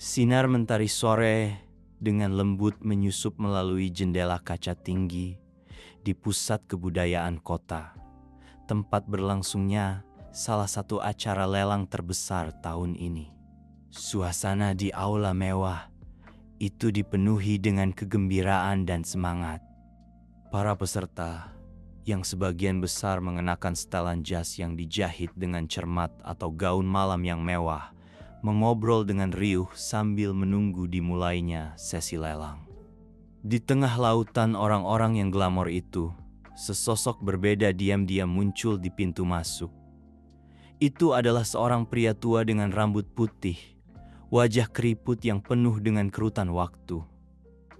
Sinar mentari sore dengan lembut menyusup melalui jendela kaca tinggi di pusat kebudayaan kota, tempat berlangsungnya salah satu acara lelang terbesar tahun ini. Suasana di aula mewah itu dipenuhi dengan kegembiraan dan semangat. Para peserta, yang sebagian besar mengenakan setelan jas yang dijahit dengan cermat atau gaun malam yang mewah, mengobrol dengan riuh sambil menunggu dimulainya sesi lelang. Di tengah lautan orang-orang yang glamor itu, sesosok berbeda diam-diam muncul di pintu masuk. Itu adalah seorang pria tua dengan rambut putih, wajah keriput yang penuh dengan kerutan waktu.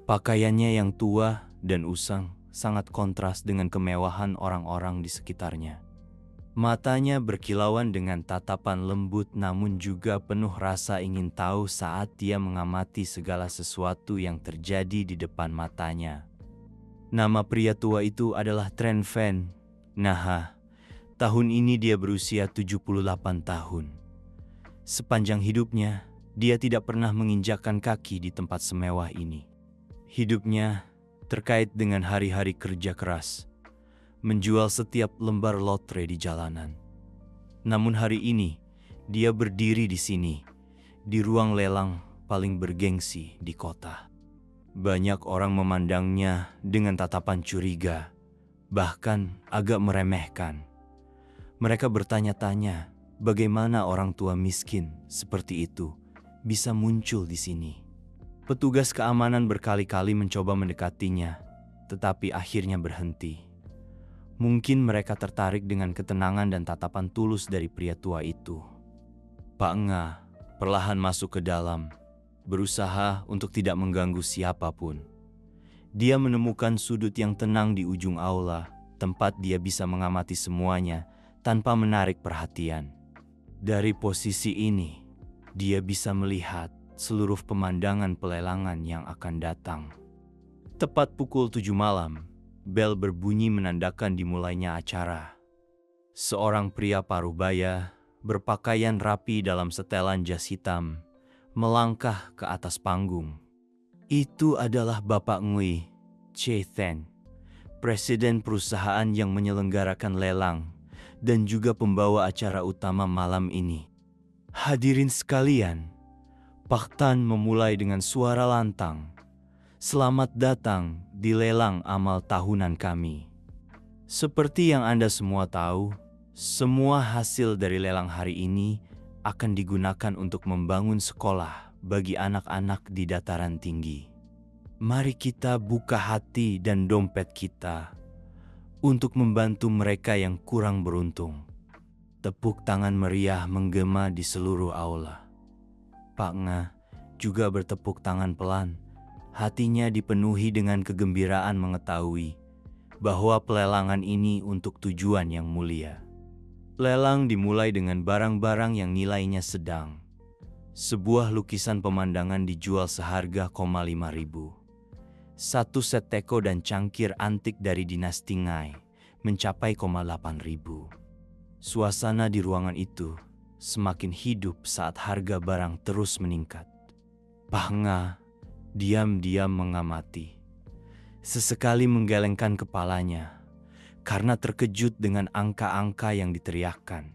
Pakaiannya yang tua dan usang sangat kontras dengan kemewahan orang-orang di sekitarnya. Matanya berkilauan dengan tatapan lembut namun juga penuh rasa ingin tahu saat dia mengamati segala sesuatu yang terjadi di depan matanya. Nama pria tua itu adalah Tren Van Naha. Tahun ini dia berusia 78 tahun. Sepanjang hidupnya, dia tidak pernah menginjakkan kaki di tempat semewah ini. Hidupnya terkait dengan hari-hari kerja keras, menjual setiap lembar lotre di jalanan. Namun hari ini, dia berdiri di sini, di ruang lelang paling bergengsi di kota. Banyak orang memandangnya dengan tatapan curiga, bahkan agak meremehkan. Mereka bertanya-tanya, bagaimana orang tua miskin seperti itu bisa muncul di sini. Petugas keamanan berkali-kali mencoba mendekatinya, tetapi akhirnya berhenti. Mungkin mereka tertarik dengan ketenangan dan tatapan tulus dari pria tua itu. Pak Nga perlahan masuk ke dalam, berusaha untuk tidak mengganggu siapapun. Dia menemukan sudut yang tenang di ujung aula, tempat dia bisa mengamati semuanya tanpa menarik perhatian. Dari posisi ini, dia bisa melihat seluruh pemandangan pelelangan yang akan datang. Tepat pukul 7 malam, bel berbunyi menandakan dimulainya acara. Seorang pria parubaya berpakaian rapi dalam setelan jas hitam melangkah ke atas panggung. Itu adalah Bapak Ngui Che Then, presiden perusahaan yang menyelenggarakan lelang dan juga pembawa acara utama malam ini. Hadirin sekalian, Pak Tan memulai dengan suara lantang. Selamat datang di lelang amal tahunan kami. Seperti yang Anda semua tahu, semua hasil dari lelang hari ini akan digunakan untuk membangun sekolah bagi anak-anak di dataran tinggi. Mari kita buka hati dan dompet kita untuk membantu mereka yang kurang beruntung. Tepuk tangan meriah menggema di seluruh aula. Pak Nga juga bertepuk tangan pelan. Hatinya dipenuhi dengan kegembiraan mengetahui bahwa pelelangan ini untuk tujuan yang mulia. Lelang dimulai dengan barang-barang yang nilainya sedang. Sebuah lukisan pemandangan dijual seharga 5.000. Satu set teko dan cangkir antik dari dinasti Ngai mencapai 8.000. Suasana di ruangan itu semakin hidup saat harga barang terus meningkat. Pak Nga diam-diam mengamati. Sesekali menggelengkan kepalanya karena terkejut dengan angka-angka yang diteriakkan.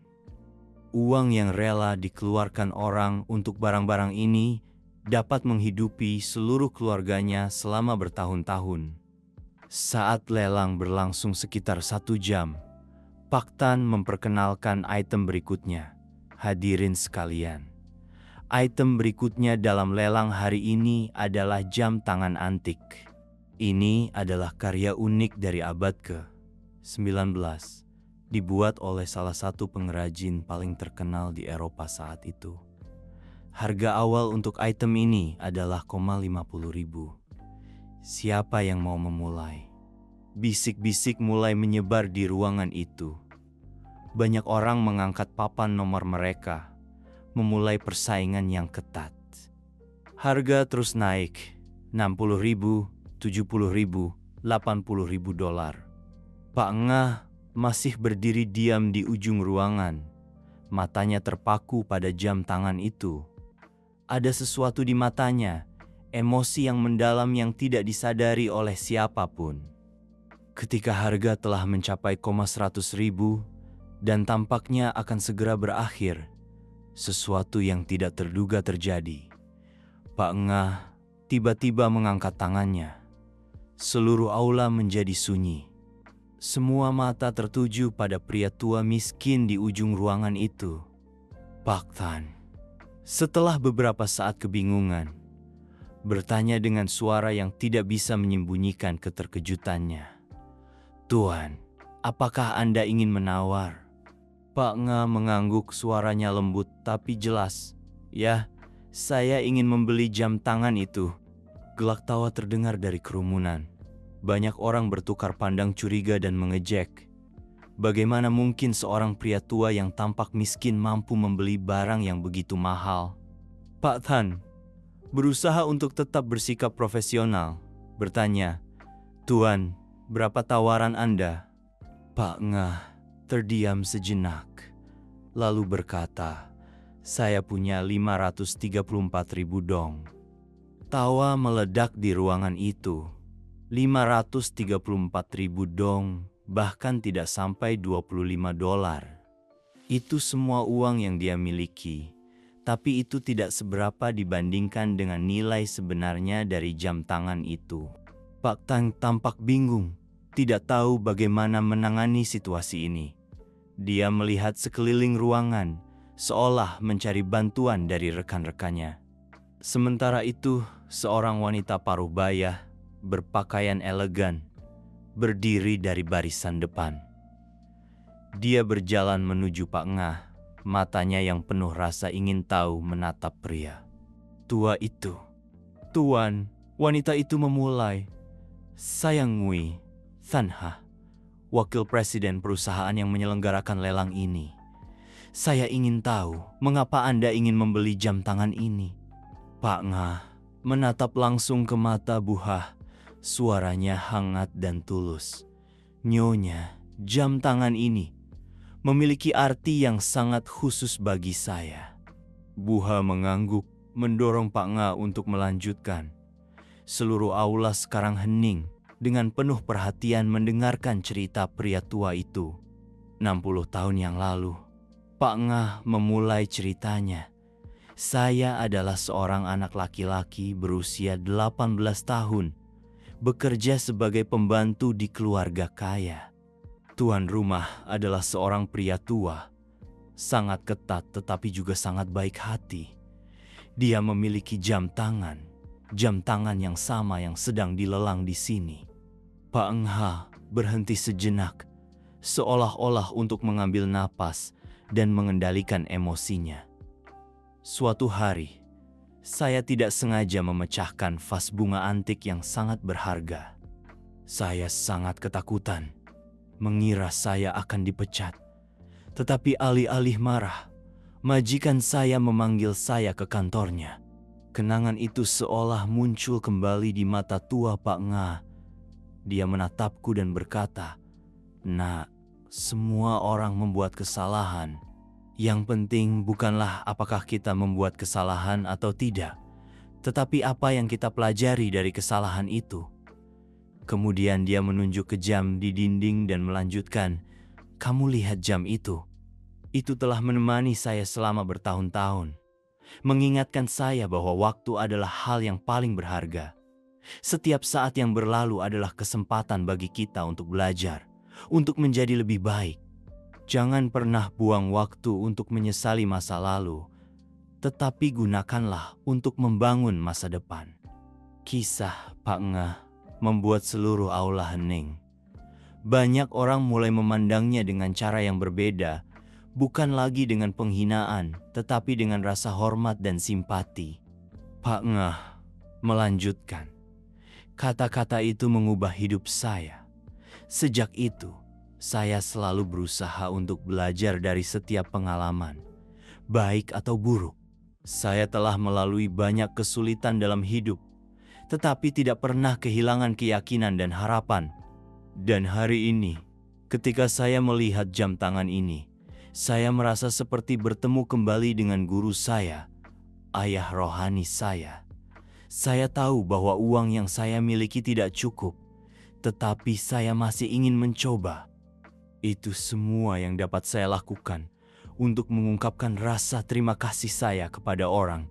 Uang yang rela dikeluarkan orang untuk barang-barang ini dapat menghidupi seluruh keluarganya selama bertahun-tahun. Saat lelang berlangsung sekitar 1 jam, Pak Tan memperkenalkan item berikutnya. Hadirin sekalian, item berikutnya dalam lelang hari ini adalah jam tangan antik. Ini adalah karya unik dari abad ke-19, dibuat oleh salah satu pengrajin paling terkenal di Eropa saat itu. Harga awal untuk item ini adalah 50.000. Siapa yang mau memulai? Bisik-bisik mulai menyebar di ruangan itu. Banyak orang mengangkat papan nomor mereka, memulai persaingan yang ketat. Harga terus naik, 60.000, 70.000, 80.000 dolar. Pak Nga masih berdiri diam di ujung ruangan. Matanya terpaku pada jam tangan itu. Ada sesuatu di matanya, emosi yang mendalam yang tidak disadari oleh siapapun. Ketika harga telah mencapai 100.000 dan tampaknya akan segera berakhir, sesuatu yang tidak terduga terjadi. Pak Ngah tiba-tiba mengangkat tangannya. Seluruh aula menjadi sunyi. Semua mata tertuju pada pria tua miskin di ujung ruangan itu. Pak Tan, setelah beberapa saat kebingungan, bertanya dengan suara yang tidak bisa menyembunyikan keterkejutannya. Tuan, apakah Anda ingin menawar? Pak Nga mengangguk, suaranya lembut tapi jelas. Ya, saya ingin membeli jam tangan itu. Gelak tawa terdengar dari kerumunan. Banyak orang bertukar pandang curiga dan mengejek. Bagaimana mungkin seorang pria tua yang tampak miskin mampu membeli barang yang begitu mahal? Pak Tan berusaha untuk tetap bersikap profesional, bertanya, Tuan, berapa tawaran Anda? Pak Nga terdiam sejenak, lalu berkata, saya punya 534.000 dong. Tawa meledak di ruangan itu. 534.000 dong, bahkan tidak sampai $25. Itu semua uang yang dia miliki, tapi itu tidak seberapa dibandingkan dengan nilai sebenarnya dari jam tangan itu. Pak Tang tampak bingung, tidak tahu bagaimana menangani situasi ini. Dia melihat sekeliling ruangan, seolah mencari bantuan dari rekan-rekannya. Sementara itu, seorang wanita paruh baya, berpakaian elegan, berdiri dari barisan depan. Dia berjalan menuju Pak Ngah, matanya yang penuh rasa ingin tahu menatap pria tua itu. Tuan, wanita itu memulai. Saya Ngui Thanha, wakil presiden perusahaan yang menyelenggarakan lelang ini. Saya ingin tahu mengapa Anda ingin membeli jam tangan ini. Pak Ngah menatap langsung ke mata Buha. Suaranya hangat dan tulus. Nyonya, jam tangan ini memiliki arti yang sangat khusus bagi saya. Buha mengangguk, mendorong Pak Nga untuk melanjutkan. Seluruh aula sekarang hening, dengan penuh perhatian mendengarkan cerita pria tua itu. 60 tahun yang lalu, Pak Nga memulai ceritanya. Saya adalah seorang anak laki-laki berusia 18 tahun, bekerja sebagai pembantu di keluarga kaya. Tuan rumah adalah seorang pria tua, sangat ketat tetapi juga sangat baik hati. Dia memiliki jam tangan yang sama yang sedang dilelang di sini. Pak Engha berhenti sejenak, seolah-olah untuk mengambil napas dan mengendalikan emosinya. Suatu hari, saya tidak sengaja memecahkan vas bunga antik yang sangat berharga. Saya sangat ketakutan, mengira saya akan dipecat. Tetapi alih-alih marah, majikan saya memanggil saya ke kantornya. Kenangan itu seolah muncul kembali di mata tua Pak Nga. Dia menatapku dan berkata, "Nak, semua orang membuat kesalahan. Yang penting bukanlah apakah kita membuat kesalahan atau tidak, tetapi apa yang kita pelajari dari kesalahan itu." Kemudian dia menunjuk ke jam di dinding dan melanjutkan, "Kamu lihat jam itu? Itu telah menemani saya selama bertahun-tahun, mengingatkan saya bahwa waktu adalah hal yang paling berharga. Setiap saat yang berlalu adalah kesempatan bagi kita untuk belajar, untuk menjadi lebih baik. Jangan pernah buang waktu untuk menyesali masa lalu, tetapi gunakanlah untuk membangun masa depan." Kisah Pak Nga membuat seluruh aula hening. Banyak orang mulai memandangnya dengan cara yang berbeda, bukan lagi dengan penghinaan, tetapi dengan rasa hormat dan simpati. Pak Nga melanjutkan, "Kata-kata itu mengubah hidup saya. Sejak itu, saya selalu berusaha untuk belajar dari setiap pengalaman, baik atau buruk. Saya telah melalui banyak kesulitan dalam hidup, tetapi tidak pernah kehilangan keyakinan dan harapan. Dan hari ini, ketika saya melihat jam tangan ini, saya merasa seperti bertemu kembali dengan guru saya, ayah rohani saya. Saya tahu bahwa uang yang saya miliki tidak cukup, tetapi saya masih ingin mencoba. Itu semua yang dapat saya lakukan untuk mengungkapkan rasa terima kasih saya kepada orang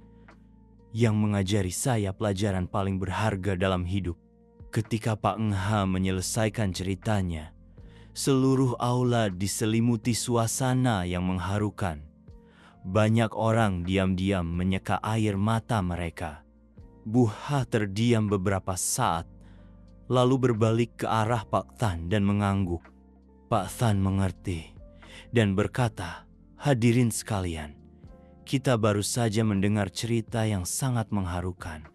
yang mengajari saya pelajaran paling berharga dalam hidup. Ketika Pak Engha menyelesaikan ceritanya, seluruh aula diselimuti suasana yang mengharukan. Banyak orang diam-diam menyeka air mata mereka. Bu Ha terdiam beberapa saat, lalu berbalik ke arah Pak Tan dan mengangguk. Pak Tan mengerti dan berkata, "Hadirin sekalian, kita baru saja mendengar cerita yang sangat mengharukan.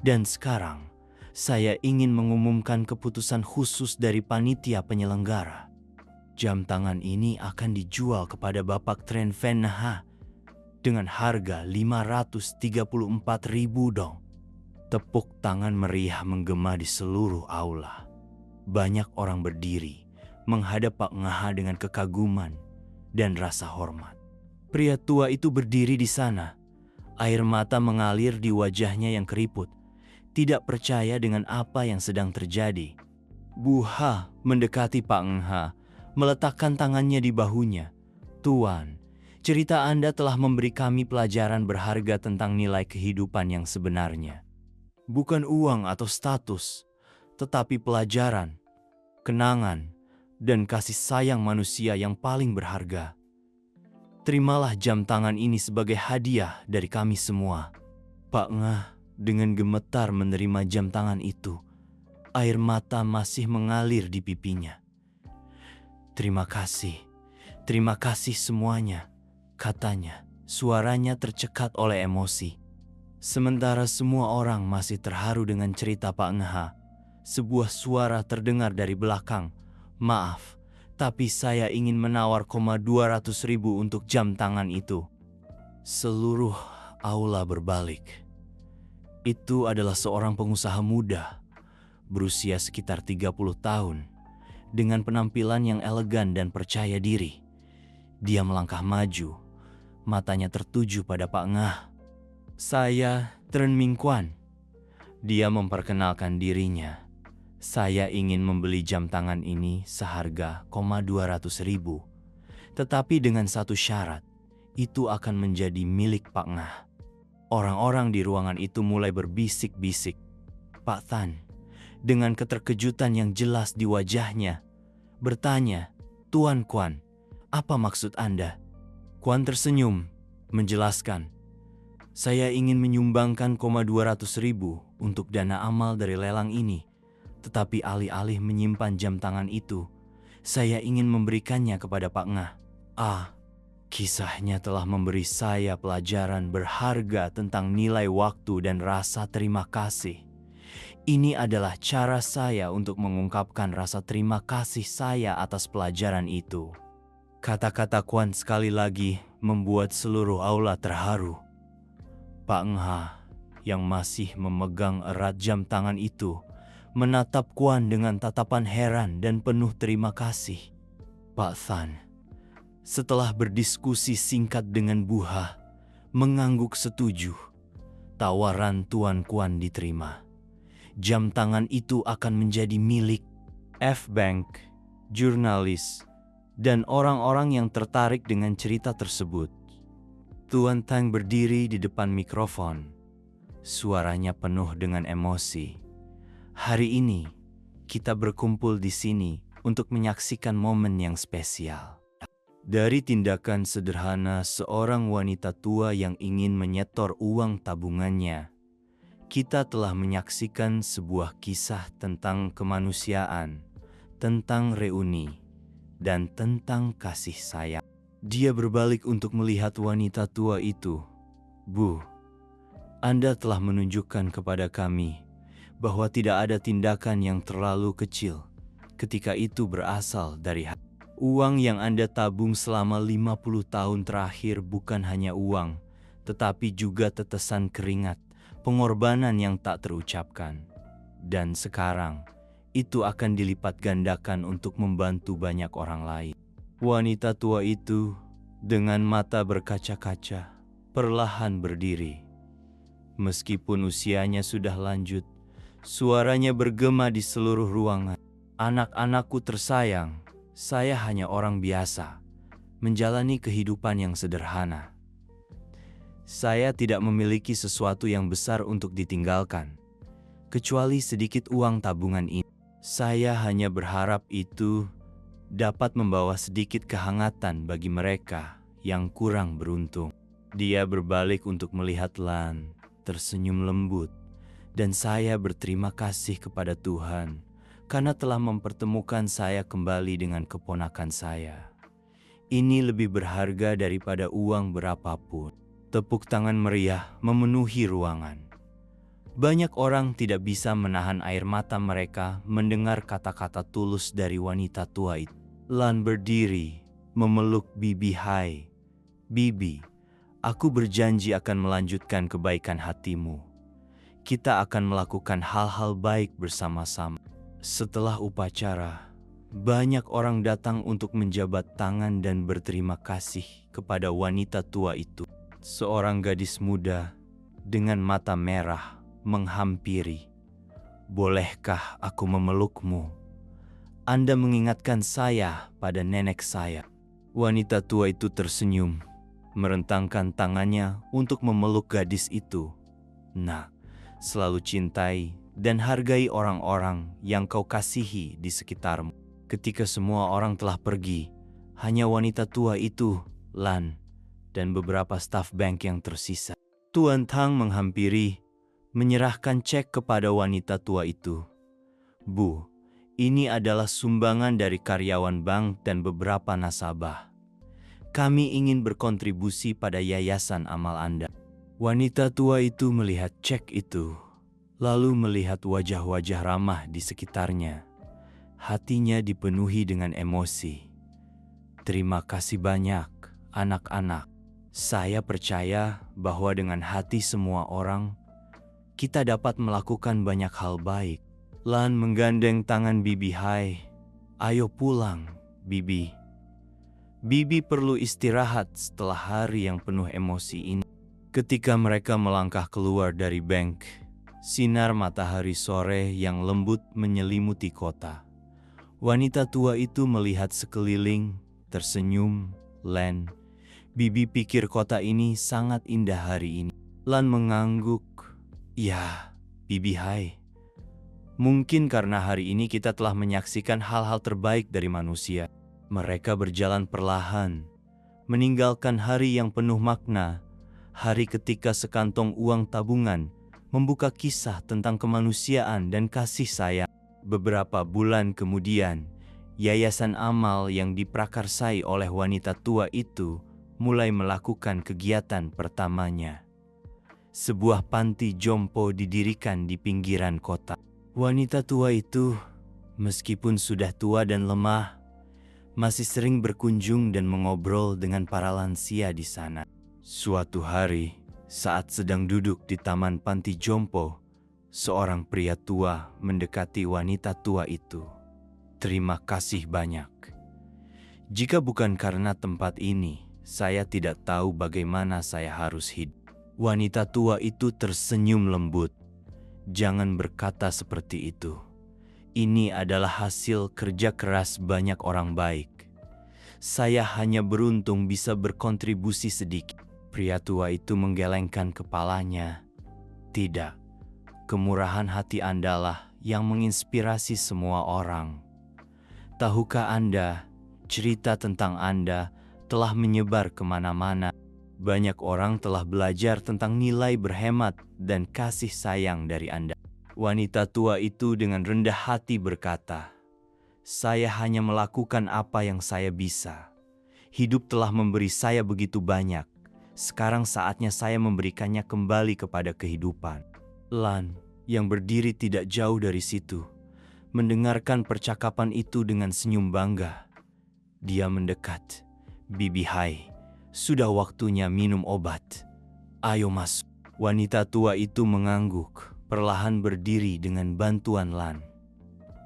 Dan sekarang, saya ingin mengumumkan keputusan khusus dari panitia penyelenggara. Jam tangan ini akan dijual kepada Bapak Tren Ven Ha dengan harga 534.000 dong." Tepuk tangan meriah menggema di seluruh aula. Banyak orang berdiri menghadap Pak Engha dengan kekaguman dan rasa hormat. Pria tua itu berdiri di sana. Air mata mengalir di wajahnya yang keriput, tidak percaya dengan apa yang sedang terjadi. Bu Ha mendekati Pak Engha, meletakkan tangannya di bahunya. "Tuan, cerita Anda telah memberi kami pelajaran berharga tentang nilai kehidupan yang sebenarnya. Bukan uang atau status, tetapi pelajaran, kenangan, dan kasih sayang manusia yang paling berharga. Terimalah jam tangan ini sebagai hadiah dari kami semua." Pak Engha dengan gemetar menerima jam tangan itu. Air mata masih mengalir di pipinya. Terima kasih semuanya," katanya. Suaranya tercekat oleh emosi. Sementara semua orang masih terharu dengan cerita Pak Engha, sebuah suara terdengar dari belakang. "Maaf, tapi saya ingin menawar 200.000 untuk jam tangan itu." Seluruh aula berbalik. Itu adalah seorang pengusaha muda, berusia sekitar 30 tahun, dengan penampilan yang elegan dan percaya diri. Dia melangkah maju, matanya tertuju pada Pak Engha. "Saya Tren Ming Kuan." Dia memperkenalkan dirinya. "Saya ingin membeli jam tangan ini seharga 200.000. Tetapi dengan satu syarat, itu akan menjadi milik Pak Engha." Orang-orang di ruangan itu mulai berbisik-bisik. Pak Tan, dengan keterkejutan yang jelas di wajahnya, bertanya, "Tuan Kuan, apa maksud Anda?" Kuan tersenyum, menjelaskan, "Saya ingin menyumbangkan 200.000 untuk dana amal dari lelang ini. Tetapi alih-alih menyimpan jam tangan itu, saya ingin memberikannya kepada Pak Engha." Kisahnya telah memberi saya pelajaran berharga tentang nilai waktu dan rasa terima kasih. Ini adalah cara saya untuk mengungkapkan rasa terima kasih saya atas pelajaran itu. Kata-kata Kuan sekali lagi membuat seluruh aula terharu. Pak Engha yang masih memegang erat jam tangan itu menatap Kuan dengan tatapan heran dan penuh terima kasih. Pak Tan, setelah berdiskusi singkat dengan Bu Ha, mengangguk setuju. Tawaran Tuan Kuan diterima. Jam tangan itu akan menjadi milik F-Bank, jurnalis, dan orang-orang yang tertarik dengan cerita tersebut. Tuan Tang berdiri di depan mikrofon. Suaranya penuh dengan emosi. "Hari ini, kita berkumpul di sini untuk menyaksikan momen yang spesial. Dari tindakan sederhana seorang wanita tua yang ingin menyetor uang tabungannya, kita telah menyaksikan sebuah kisah tentang kemanusiaan, tentang reuni, dan tentang kasih sayang." Dia berbalik untuk melihat wanita tua itu. "Bu, Anda telah menunjukkan kepada kami bahwa tidak ada tindakan yang terlalu kecil ketika itu berasal dari hati. Uang yang Anda tabung selama 50 tahun terakhir bukan hanya uang, tetapi juga tetesan keringat, pengorbanan yang tak terucapkan. Dan sekarang, itu akan dilipat gandakan untuk membantu banyak orang lain." Wanita tua itu, dengan mata berkaca-kaca, perlahan berdiri. Meskipun usianya sudah lanjut, suaranya bergema di seluruh ruangan. Anak-anakku tersayang, saya hanya orang biasa, menjalani kehidupan yang sederhana. Saya tidak memiliki sesuatu yang besar untuk ditinggalkan, kecuali sedikit uang tabungan ini. Saya hanya berharap itu dapat membawa sedikit kehangatan bagi mereka yang kurang beruntung. Dia berbalik untuk melihat Lan, tersenyum lembut, dan saya berterima kasih kepada Tuhan karena telah mempertemukan saya kembali dengan keponakan saya. Ini lebih berharga daripada uang berapapun. Tepuk tangan meriah memenuhi ruangan. Banyak orang tidak bisa menahan air mata mereka mendengar kata-kata tulus dari wanita tua itu. Lan berdiri, memeluk Bibi. Hai, Bibi, aku berjanji akan melanjutkan kebaikan hatimu. Kita akan melakukan hal-hal baik bersama-sama. Setelah upacara, banyak orang datang untuk menjabat tangan dan berterima kasih kepada wanita tua itu. Seorang gadis muda dengan mata merah menghampiri. Bolehkah aku memelukmu? Anda mengingatkan saya pada nenek saya. Wanita tua itu tersenyum, merentangkan tangannya untuk memeluk gadis itu. Nah, selalu cintai dan hargai orang-orang yang kau kasihi di sekitarmu. Ketika semua orang telah pergi, hanya wanita tua itu, Lan, dan beberapa staf bank yang tersisa. Tuan Tang menghampiri, menyerahkan cek kepada wanita tua itu. Bu, ini adalah sumbangan dari karyawan bank dan beberapa nasabah. Kami ingin berkontribusi pada yayasan amal Anda. Wanita tua itu melihat cek itu, lalu melihat wajah-wajah ramah di sekitarnya. Hatinya dipenuhi dengan emosi. Terima kasih banyak, anak-anak. Saya percaya bahwa dengan hati semua orang, kita dapat melakukan banyak hal baik. Lan menggandeng tangan Bibi. Hai, ayo pulang, Bibi. Bibi perlu istirahat setelah hari yang penuh emosi ini. Ketika mereka melangkah keluar dari bank, sinar matahari sore yang lembut menyelimuti kota. Wanita tua itu melihat sekeliling, tersenyum. Lan, Bibi pikir kota ini sangat indah hari ini. Lan mengangguk. Ya, Bibi. Hai. Mungkin karena hari ini kita telah menyaksikan hal-hal terbaik dari manusia. Mereka berjalan perlahan, meninggalkan hari yang penuh makna, hari ketika sekantong uang tabungan membuka kisah tentang kemanusiaan dan kasih sayang. Beberapa bulan kemudian, yayasan amal yang diprakarsai oleh wanita tua itu mulai melakukan kegiatan pertamanya. Sebuah panti jompo didirikan di pinggiran kota. Wanita tua itu, meskipun sudah tua dan lemah, masih sering berkunjung dan mengobrol dengan para lansia di sana. Suatu hari, saat sedang duduk di taman panti jompo, seorang pria tua mendekati wanita tua itu. Terima kasih banyak. Jika bukan karena tempat ini, saya tidak tahu bagaimana saya harus hidup. Wanita tua itu tersenyum lembut. Jangan berkata seperti itu. Ini adalah hasil kerja keras banyak orang baik. Saya hanya beruntung bisa berkontribusi sedikit. Pria tua itu menggelengkan kepalanya. Tidak, kemurahan hati Andalah yang menginspirasi semua orang. Tahukah Anda, cerita tentang Anda telah menyebar kemana-mana. Banyak orang telah belajar tentang nilai berhemat dan kasih sayang dari Anda. Wanita tua itu dengan rendah hati berkata, saya hanya melakukan apa yang saya bisa. Hidup telah memberi saya begitu banyak. Sekarang saatnya saya memberikannya kembali kepada kehidupan. Lan, yang berdiri tidak jauh dari situ, mendengarkan percakapan itu dengan senyum bangga. Dia mendekat. Bibi. Hai, sudah waktunya minum obat. Ayo masuk. Wanita tua itu mengangguk, perlahan berdiri dengan bantuan Lan.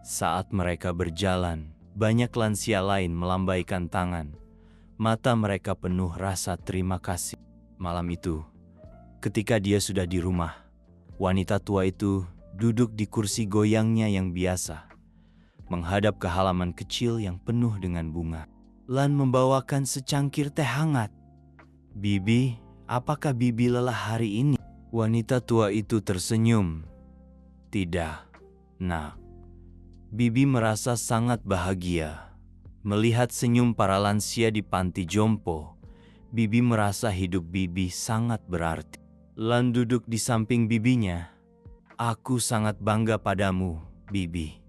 Saat mereka berjalan, banyak lansia lain melambaikan tangan. Mata mereka penuh rasa terima kasih. Malam itu, Ketika dia sudah di rumah, wanita tua itu duduk di kursi goyangnya yang biasa, menghadap ke halaman kecil yang penuh dengan bunga. Lan membawakan secangkir teh hangat. "Bibi, apakah Bibi lelah hari ini?" Wanita tua itu tersenyum. "Tidak, Nak. Bibi merasa sangat bahagia. Melihat senyum para lansia di panti jompo, Bibi merasa hidup Bibi sangat berarti." Lan duduk di samping bibinya. "Aku sangat bangga padamu, Bibi.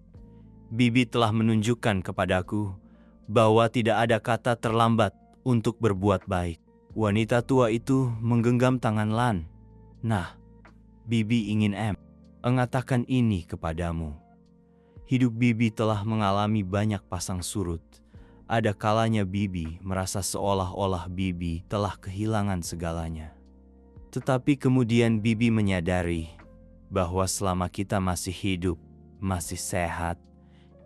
Bibi telah menunjukkan kepadaku bahwa tidak ada kata terlambat untuk berbuat baik." Wanita tua itu menggenggam tangan Lan. "Nah, Bibi ingin mengatakan ini kepadamu. Hidup Bibi telah mengalami banyak pasang surut. Ada kalanya Bibi merasa seolah-olah Bibi telah kehilangan segalanya. Tetapi kemudian Bibi menyadari bahwa selama kita masih hidup, masih sehat,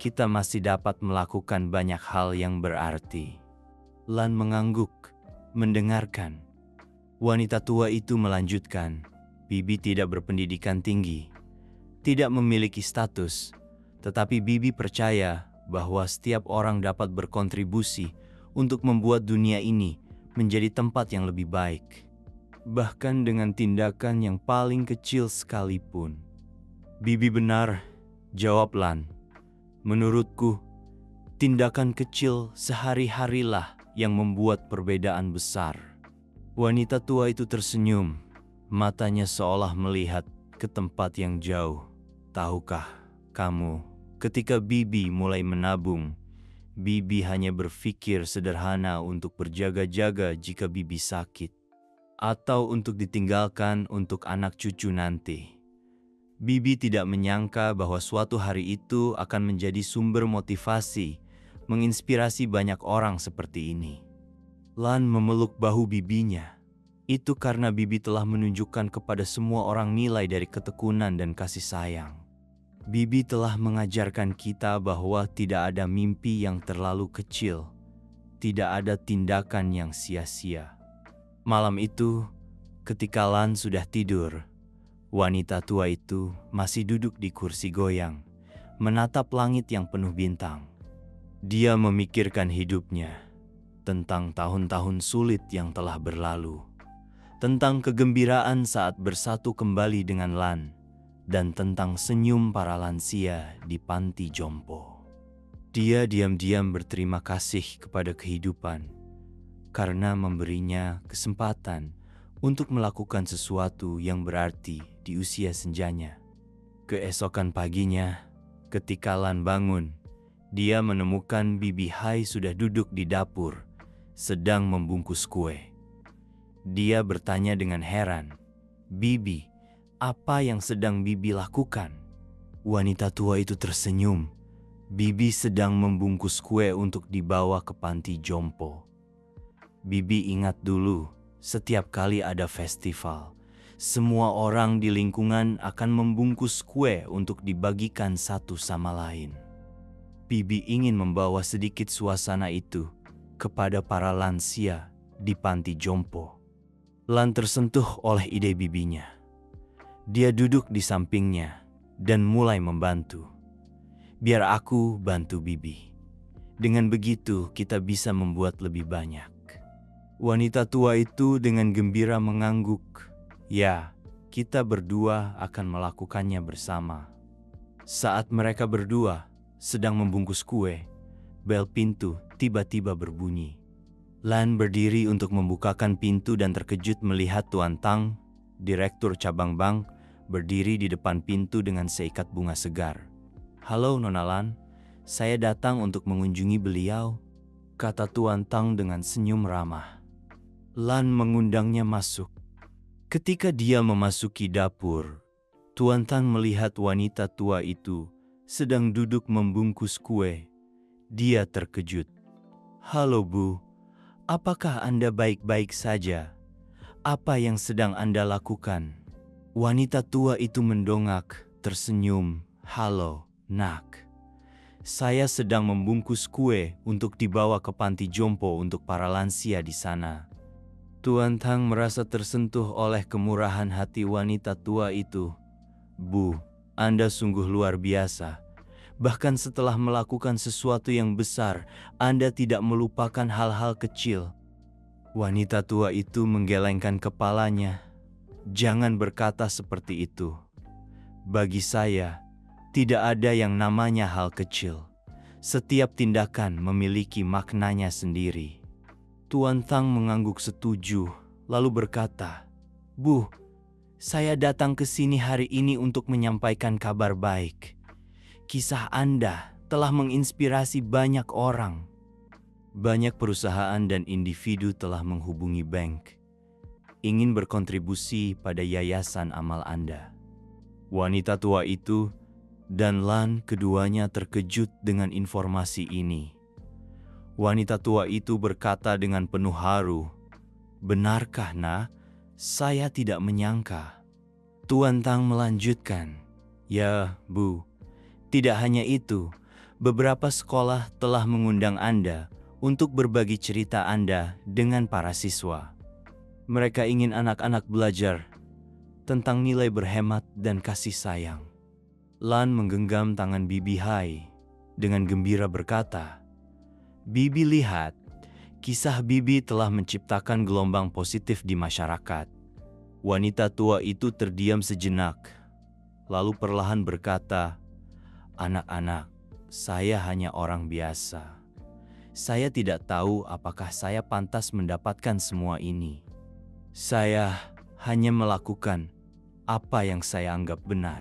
kita masih dapat melakukan banyak hal yang berarti." Lan mengangguk, mendengarkan. Wanita tua itu melanjutkan, "Bibi tidak berpendidikan tinggi, tidak memiliki status, tetapi Bibi percaya bahwa setiap orang dapat berkontribusi untuk membuat dunia ini menjadi tempat yang lebih baik. Bahkan dengan tindakan yang paling kecil sekalipun." "Bibi benar," jawab Lan. "Menurutku, tindakan kecil sehari-harilah yang membuat perbedaan besar." Wanita tua itu tersenyum, matanya seolah melihat ke tempat yang jauh. "Tahukah kamu, ketika Bibi mulai menabung, Bibi hanya berpikir sederhana untuk berjaga-jaga jika Bibi sakit, atau untuk ditinggalkan untuk anak cucu nanti. Bibi tidak menyangka bahwa suatu hari itu akan menjadi sumber motivasi, menginspirasi banyak orang seperti ini." Lan memeluk bahu bibinya. "Itu karena Bibi telah menunjukkan kepada semua orang nilai dari ketekunan dan kasih sayang. Bibi telah mengajarkan kita bahwa tidak ada mimpi yang terlalu kecil, tidak ada tindakan yang sia-sia." Malam itu, ketika Lan sudah tidur, wanita tua itu masih duduk di kursi goyang, menatap langit yang penuh bintang. Dia memikirkan hidupnya, tentang tahun-tahun sulit yang telah berlalu, tentang kegembiraan saat bersatu kembali dengan Lan, dan tentang senyum para lansia di panti jompo. Dia diam-diam berterima kasih kepada kehidupan karena memberinya kesempatan untuk melakukan sesuatu yang berarti di usia senjanya. Keesokan paginya, ketika Lan bangun, dia menemukan Bibi Hai sudah duduk di dapur, sedang membungkus kue. Dia bertanya dengan heran, "Bibi, apa yang sedang Bibi lakukan?" Wanita tua itu tersenyum. "Bibi sedang membungkus kue untuk dibawa ke panti jompo. Bibi ingat dulu, setiap kali ada festival, semua orang di lingkungan akan membungkus kue untuk dibagikan satu sama lain. Bibi ingin membawa sedikit suasana itu kepada para lansia di panti jompo." Lan tersentuh oleh ide bibinya. Dia duduk di sampingnya dan mulai membantu. "Biar aku bantu Bibi. Dengan begitu kita bisa membuat lebih banyak." Wanita tua itu dengan gembira mengangguk. "Ya, kita berdua akan melakukannya bersama." Saat mereka berdua sedang membungkus kue, bel pintu tiba-tiba berbunyi. Lan berdiri untuk membukakan pintu dan terkejut melihat Tuan Tang, direktur cabang bank, berdiri di depan pintu dengan seikat bunga segar. "Halo Nona Lan, saya datang untuk mengunjungi beliau," kata Tuan Tang dengan senyum ramah. Lan mengundangnya masuk. Ketika dia memasuki dapur, Tuan Tang melihat wanita tua itu sedang duduk membungkus kue. Dia terkejut. "Halo Bu, apakah Anda baik-baik saja? Apa yang sedang Anda lakukan?" Wanita tua itu mendongak, tersenyum. "Halo, Nak. Saya sedang membungkus kue untuk dibawa ke panti jompo untuk para lansia di sana." Tuan Tang merasa tersentuh oleh kemurahan hati wanita tua itu. Bu, Anda sungguh luar biasa. Bahkan setelah melakukan sesuatu yang besar, Anda tidak melupakan hal-hal kecil. Wanita tua itu menggelengkan kepalanya. Jangan berkata seperti itu. Bagi saya, tidak ada yang namanya hal kecil. Setiap tindakan memiliki maknanya sendiri. Tuan Tang mengangguk setuju, lalu berkata, Bu, saya datang ke sini hari ini untuk menyampaikan kabar baik. Kisah Anda telah menginspirasi banyak orang. Banyak perusahaan dan individu telah menghubungi bank, ingin berkontribusi pada yayasan amal Anda. Wanita tua itu dan Lan keduanya terkejut dengan informasi ini. Wanita tua itu berkata dengan penuh haru, "Benarkah, Nak? Saya tidak menyangka." Tuan Tang melanjutkan, "Ya, Bu, tidak hanya itu, beberapa sekolah telah mengundang Anda untuk berbagi cerita Anda dengan para siswa. Mereka ingin anak-anak belajar tentang nilai berhemat dan kasih sayang." Lan menggenggam tangan Bibi Hai dengan gembira berkata, "Bibi lihat, kisah Bibi telah menciptakan gelombang positif di masyarakat." Wanita tua itu terdiam sejenak, lalu perlahan berkata, "Anak-anak, saya hanya orang biasa. Saya tidak tahu apakah saya pantas mendapatkan semua ini. Saya hanya melakukan apa yang saya anggap benar."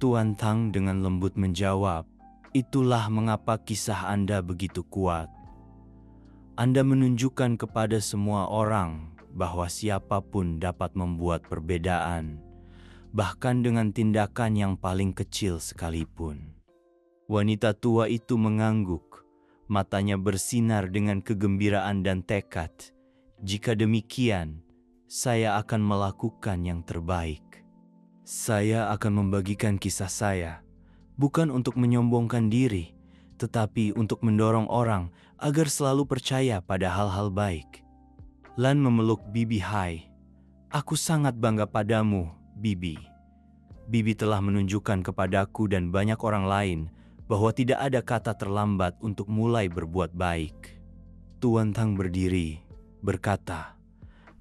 Tuan Tang dengan lembut menjawab, "Itulah mengapa kisah Anda begitu kuat. Anda menunjukkan kepada semua orang bahwa siapapun dapat membuat perbedaan, bahkan dengan tindakan yang paling kecil sekalipun." Wanita tua itu mengangguk, matanya bersinar dengan kegembiraan dan tekad. "Jika demikian, saya akan melakukan yang terbaik. Saya akan membagikan kisah saya, bukan untuk menyombongkan diri, tetapi untuk mendorong orang agar selalu percaya pada hal-hal baik." Lan memeluk Bibi Hai. "Aku sangat bangga padamu, Bibi. Bibi telah menunjukkan kepadaku dan banyak orang lain bahwa tidak ada kata terlambat untuk mulai berbuat baik." Tuan Tang berdiri, berkata,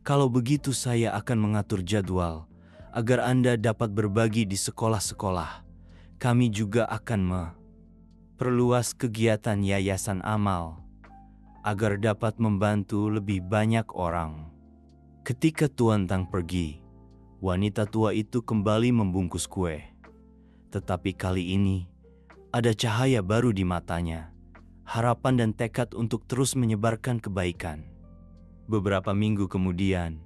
"Kalau begitu saya akan mengatur jadwal agar Anda dapat berbagi di sekolah-sekolah. Kami juga akan memperluas kegiatan yayasan amal agar dapat membantu lebih banyak orang." Ketika Tuan Tang pergi, wanita tua itu kembali membungkus kue. Tetapi kali ini, ada cahaya baru di matanya, harapan dan tekad untuk terus menyebarkan kebaikan. Beberapa minggu kemudian,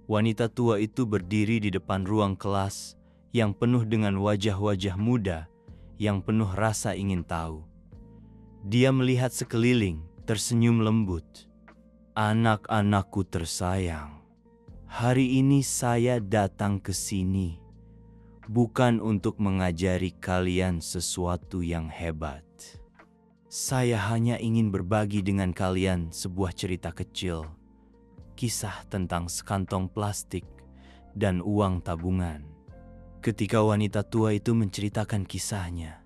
wanita tua itu berdiri di depan ruang kelas yang penuh dengan wajah-wajah muda yang penuh rasa ingin tahu. Dia melihat sekeliling, tersenyum lembut. "Anak-anakku tersayang, hari ini saya datang ke sini bukan untuk mengajari kalian sesuatu yang hebat. Saya hanya ingin berbagi dengan kalian sebuah cerita kecil, kisah tentang sekantong plastik dan uang tabungan." Ketika wanita tua itu menceritakan kisahnya,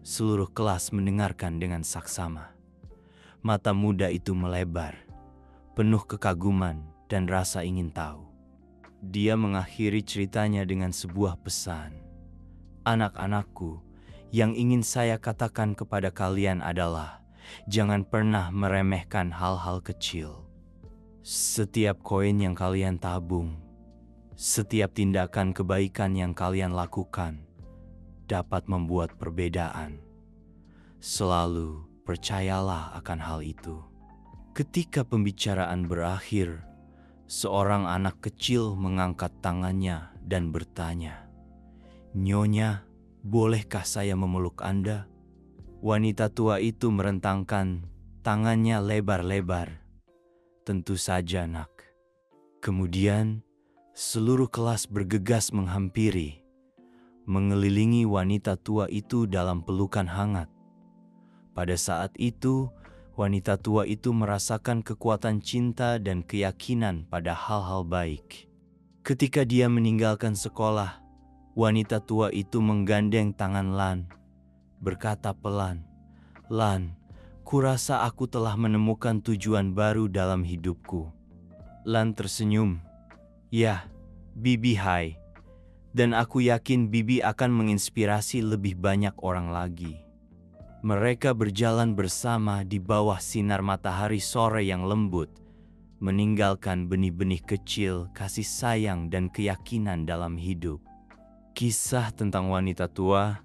seluruh kelas mendengarkan dengan saksama. Mata muda itu melebar, penuh kekaguman dan rasa ingin tahu. Dia mengakhiri ceritanya dengan sebuah pesan, "Anak-anakku, yang ingin saya katakan kepada kalian adalah, jangan pernah meremehkan hal-hal kecil. Setiap koin yang kalian tabung, setiap tindakan kebaikan yang kalian lakukan dapat membuat perbedaan. Selalu percayalah akan hal itu." Ketika pembicaraan berakhir, seorang anak kecil mengangkat tangannya dan bertanya, "Nyonya, bolehkah saya memeluk Anda?" Wanita tua itu merentangkan tangannya lebar-lebar. "Tentu saja, Nak." Kemudian, seluruh kelas bergegas menghampiri, mengelilingi wanita tua itu dalam pelukan hangat. Pada saat itu, Wanita tua itu merasakan kekuatan cinta dan keyakinan pada hal-hal baik. Ketika dia meninggalkan sekolah, wanita tua itu menggandeng tangan Lan, berkata pelan, "Lan, kurasa aku telah menemukan tujuan baru dalam hidupku." Lan tersenyum, "Ya, Bibi hai. Dan aku yakin Bibi akan menginspirasi lebih banyak orang lagi." Mereka berjalan bersama di bawah sinar matahari sore yang lembut, meninggalkan benih-benih kecil kasih sayang dan keyakinan dalam hidup. Kisah tentang wanita tua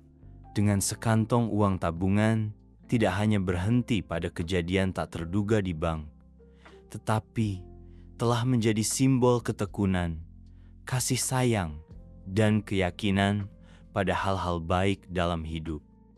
dengan sekantong uang tabungan tidak hanya berhenti pada kejadian tak terduga di bank, tetapi telah menjadi simbol ketekunan, kasih sayang, dan keyakinan pada hal-hal baik dalam hidup.